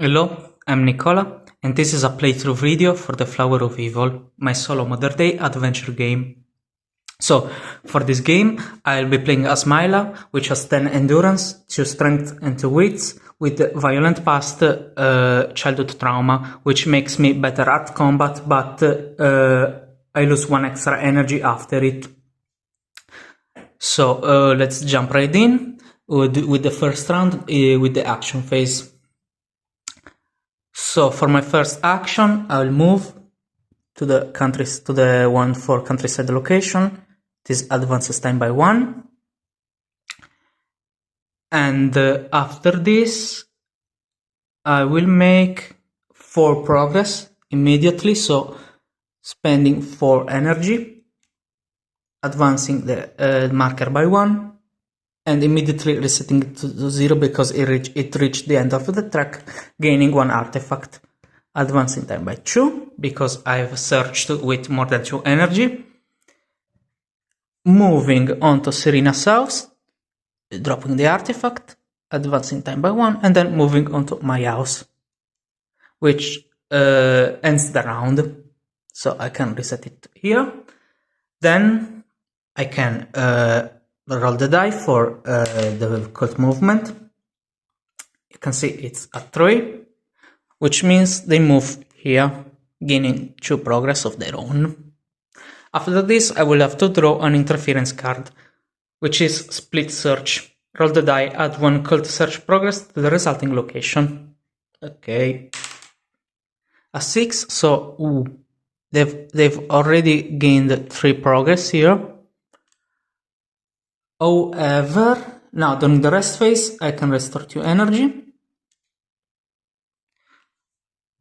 Hello, I'm Nicola, and this is a playthrough video for The Flower of Evil, my solo modern day adventure game. So, for this game, I'll be playing as Myla, which has 10 endurance, 2 strength and 2 wits, with violent past childhood trauma, which makes me better at combat, but I lose 1 extra energy after it. So, let's jump right in with the first round, with the action phase. So for my first action, I'll move to the one for countryside location. This advances time by 1. And after this, I will make 4 progress immediately. So spending 4 energy, advancing the marker by 1, and immediately resetting it to 0 because it reached the end of the track, gaining 1 artifact. Advancing time by 2 because I've searched with more than 2 energy. Moving on to Serena's house, dropping the artifact, advancing time by 1, and then moving on to my house, which ends the round. So I can reset it here. Then I can roll the die for the cult movement. You can see it's a 3, which means they move here, gaining 2 progress of their own. After this, I will have to draw an interference card, which is split search. Roll the die, add 1 cult search progress to the resulting location. Okay. A 6, so they've already gained 3 progress here. However, now during the rest phase, I can restore 2 energy.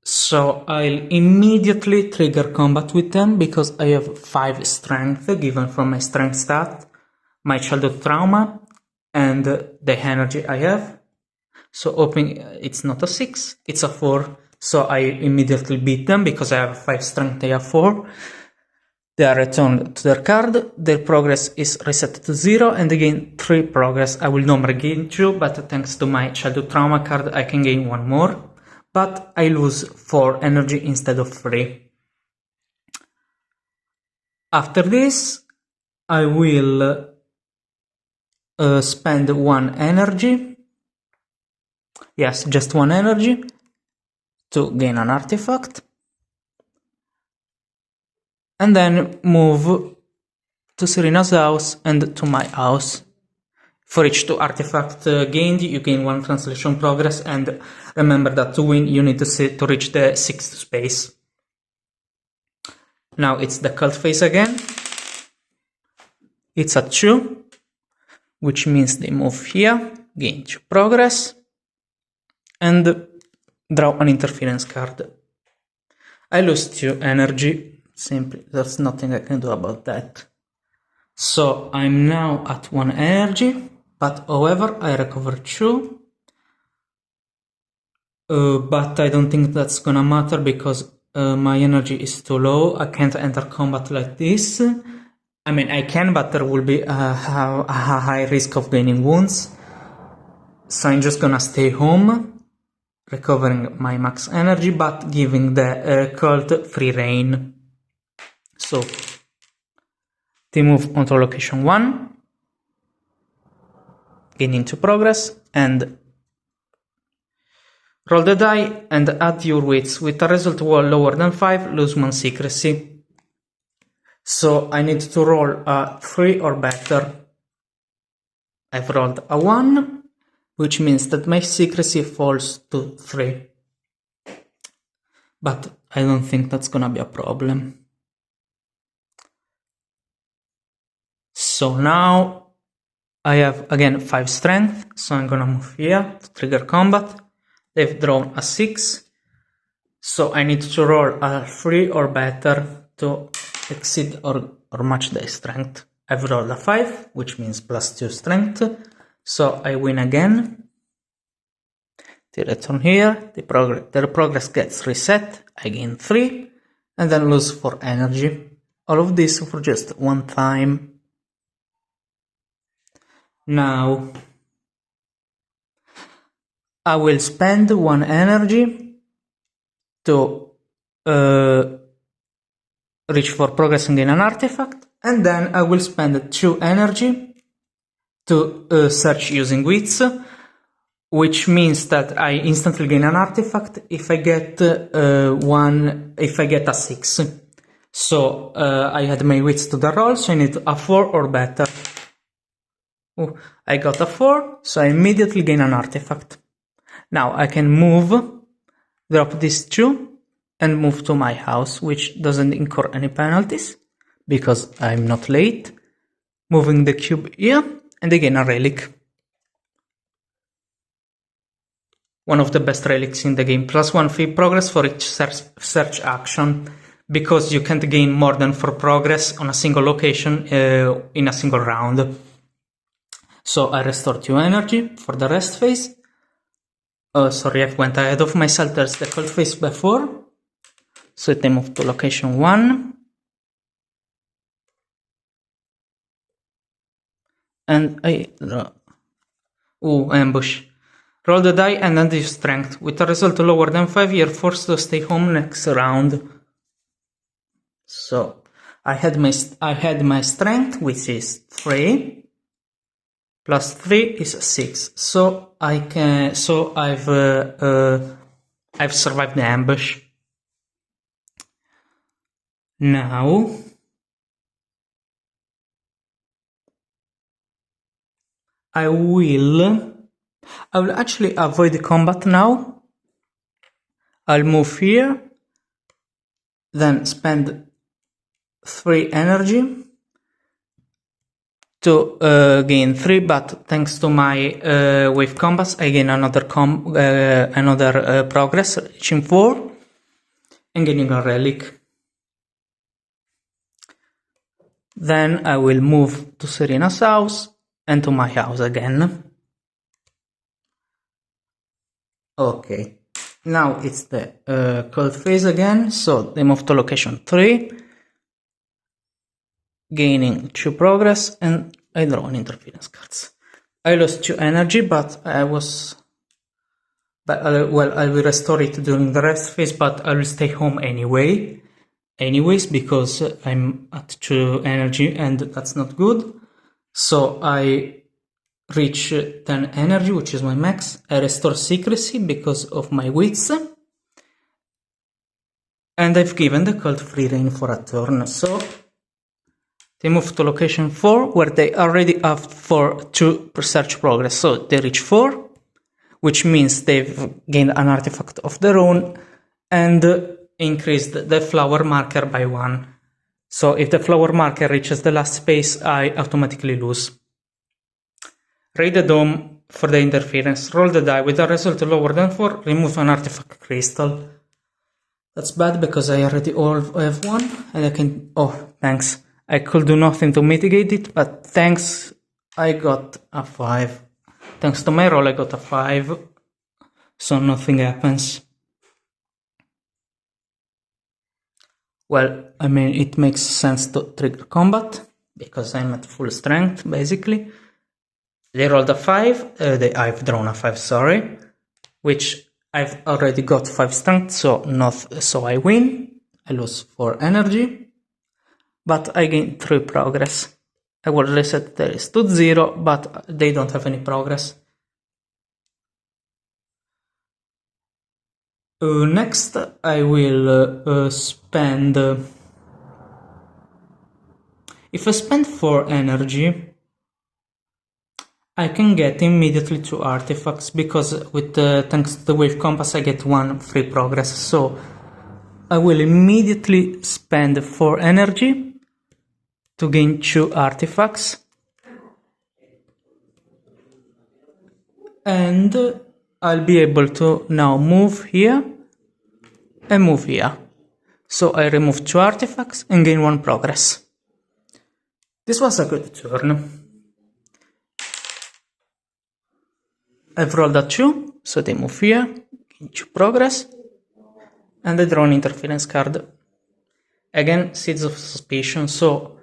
So I'll immediately trigger combat with them because I have 5 strength given from my strength stat, my childhood trauma, and the energy I have. So hoping it's not a 6, it's a 4. So I immediately beat them because I have 5 strength, they have 4. They are returned to their card, their progress is reset to 0, and they gain 3 progress. I will normally gain 2, but thanks to my childhood trauma card I can gain 1 more. But I lose 4 energy instead of 3. After this, I will spend 1 energy. Yes, just 1 energy to gain an artifact. And then move to Serena's house and to my house. For each 2 artifacts gained, you gain 1 translation progress, and remember that to win, you need to reach the 6th space. Now it's the cult phase again. It's a 2, which means they move here, gain 2 progress, and draw an interference card. I lose 2 energy, simply, there's nothing I can do about that. So I'm now at 1 energy. But however, I recover 2. But I don't think that's gonna matter because my energy is too low. I can't enter combat like this. I mean, I can, but there will be a high risk of gaining wounds. So I'm just gonna stay home, recovering my max energy, but giving the cult free reign. So they move onto location 1. Gaining 2 progress, and roll the die and add your weights. With a result lower than 5, lose 1 secrecy. So I need to roll a 3 or better. I've rolled a 1, which means that my secrecy falls to 3. But I don't think that's gonna be a problem. So now I have again 5 strength, so I'm gonna move here to trigger combat. They've drawn a 6, so I need to roll a 3 or better to exceed or match their strength. I've rolled a 5, which means plus 2 strength, so I win again. They return here, their progress gets reset, I gain 3, and then lose 4 energy. All of this for just 1 time. Now, I will spend 1 energy to reach for progress and gain an artifact, and then I will spend 2 energy to search using wits, which means that I instantly gain an artifact if I get a 6. So I add my wits to the roll, so I need a 4 or better. Oh, I got a 4, so I immediately gain an artifact. Now I can move, drop these 2, and move to my house, which doesn't incur any penalties, because I'm not late. Moving the cube here, and I gain a relic. One of the best relics in the game, +1 free progress for each search action, because you can't gain more than 4 progress on a single location in a single round. So I restore 2 energy for the rest phase. Sorry, I went ahead of myself, there's the cold phase before. So I move to location 1. And I ambush. Roll the die and add your strength. With a result lower than 5, you're forced to stay home next round. So I had my strength, which is 3. Plus 3 is 6. So I've survived the ambush. Now I will actually avoid the combat now. I'll move here, then spend 3 energy to gain 3, but thanks to my wave compass I gain another progress, reaching 4, and gaining a relic. Then I will move to Serina's house and to my house again. Okay, now it's the cold phase again, so they move to location 3, gaining 2 progress, and I draw an interference cards. I lost 2 energy, but I will restore it during the rest phase, but I will stay home anyways, because I'm at 2 energy and that's not good. So I reach 10 energy, which is my max. I restore secrecy because of my wits, and I've given the cult free reign for a turn. So they move to location 4, where they already have 2 search progress. So they reach 4, which means they've gained an artifact of their own and increased the flower marker by 1. So if the flower marker reaches the last space, I automatically lose. Raid the dome for the interference. Roll the die. With a result lower than 4, remove an artifact crystal. That's bad because I already have 1, and I can... Oh, thanks. I could do nothing to mitigate it, but thanks, I got a 5. Thanks to my roll, I got a 5, so nothing happens. Well, I mean, it makes sense to trigger combat, because I'm at full strength, basically. They rolled a 5, I've drawn a 5, sorry, which I've already got 5 strength, so I win. I lose 4 energy, but I gain 3 progress. I will reset this to 0, but they don't have any progress. Next, I will spend... if I spend 4 energy, I can get immediately 2 artifacts, because with thanks to the wave compass I get 1 free progress. So I will immediately spend 4 energy to gain 2 artifacts, and I'll be able to now move here and move here. So I remove 2 artifacts and gain 1 progress. This was a good turn. I've rolled a 2, so they move here, gain 2 progress, and I draw an interference card. Again, Seeds of Suspicion, so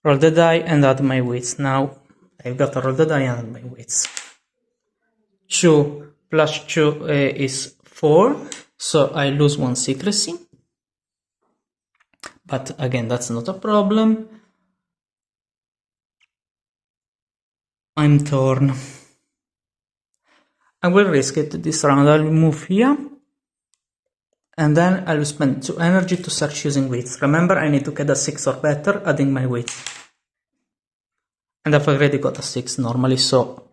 roll the die and add my wits. Now I've got to roll the die and add my wits. 2 plus 2 is 4, so I lose 1 secrecy. But again, that's not a problem. I'm torn. I will risk it this round. I'll move here. And then I will spend 2 energy to search using wits. Remember, I need to get a 6 or better, adding my wits. And I've already got a 6 normally, so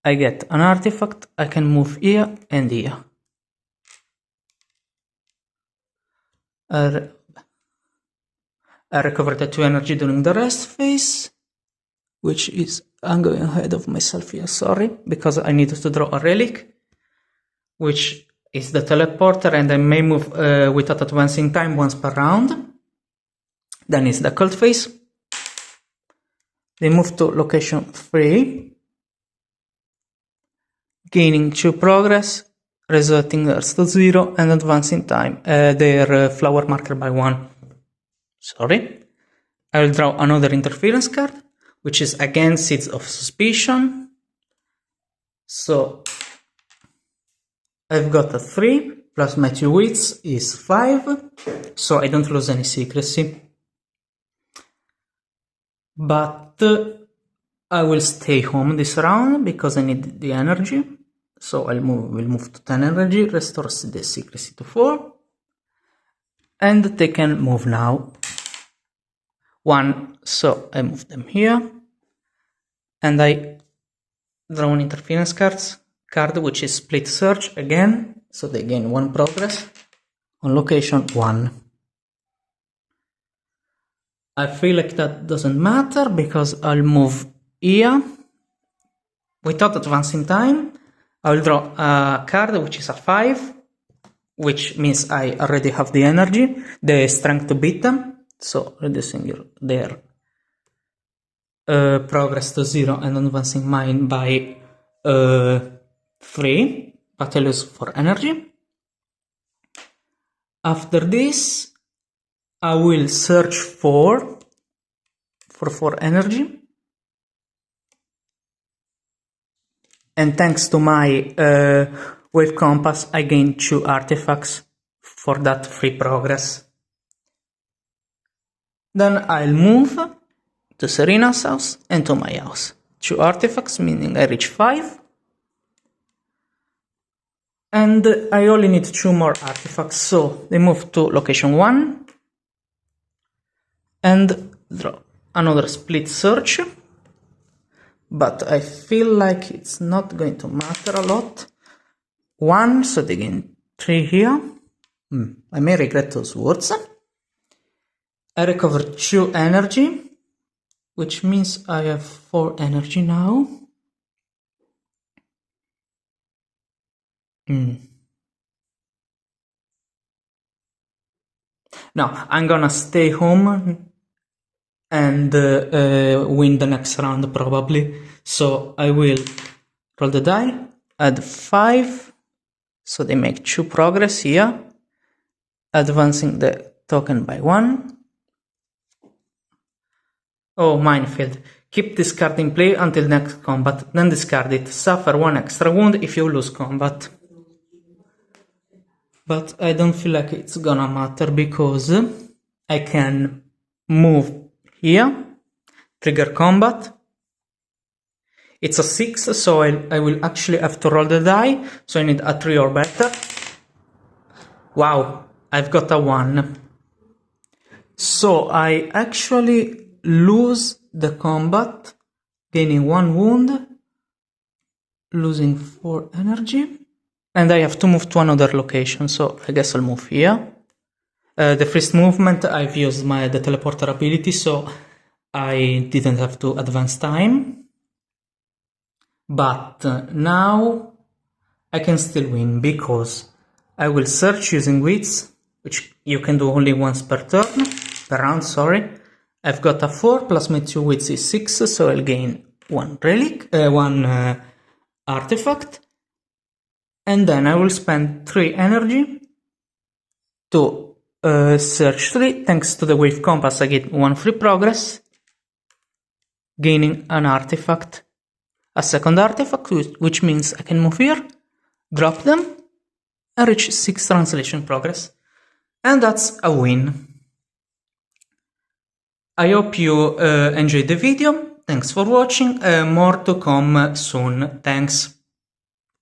I get an artifact. I can move here and here. I recover the 2 energy during the rest phase, which is, I'm going ahead of myself here, sorry, because I need to draw a relic, which is the teleporter, and I may move without advancing time once per round. Then is the cult phase. They move to location 3, gaining 2 progress, resetting theirs to 0, and advancing time, their flower marker by 1. Sorry. I will draw another interference card, which is again Seeds of Suspicion. So I've got a 3, plus my 2 wits is 5, so I don't lose any secrecy. But I will stay home this round because I need the energy. So we'll move to 10 energy, restores the secrecy to 4. And they can move now. 1, so I move them here. And I draw an interference card, which is Split Search again. So they gain 1 progress on location 1. I feel like that doesn't matter because I'll move here. Without advancing time, I will draw a card which is a 5, which means I already have the energy, the strength to beat them. So reducing their progress to 0 and advancing mine by 3, but I lose 4 energy. After this, I will search for 4 energy. And thanks to my Wave Compass, I gain 2 artifacts for that free progress. Then I'll move to Serina's house and to my house. 2 artifacts, meaning I reach 5. And I only need 2 more artifacts, so they move to location 1. And draw another Split Search. But I feel like it's not going to matter a lot. 1, so they gain 3 here. I may regret those words. I recover 2 energy, which means I have 4 energy now. Now, I'm gonna stay home and win the next round probably. So I will roll the die, add 5, so they make 2 progress here, advancing the token by 1. Oh, minefield. Keep this card in play until next combat, then discard it. Suffer 1 extra wound if you lose combat. But I don't feel like it's gonna matter because I can move here, trigger combat. It's a 6, so I will actually have to roll the die, so I need a 3 or better. Wow, I've got a 1. So I actually lose the combat, gaining 1 wound, losing 4 energy. And I have to move to another location, so I guess I'll move here. The first movement, I've used the teleporter ability, so I didn't have to advance time. But now I can still win because I will search using wits, which you can do only once per round, sorry. I've got a 4 plus my 2 wits is 6, so I'll gain 1 relic, 1 artifact. And then I will spend 3 energy to search 3. Thanks to the Wave Compass, I get 1 free progress, gaining an artifact, a second artifact, which means I can move here, drop them, and reach 6 translation progress. And that's a win. I hope you enjoyed the video. Thanks for watching. More to come soon. Thanks.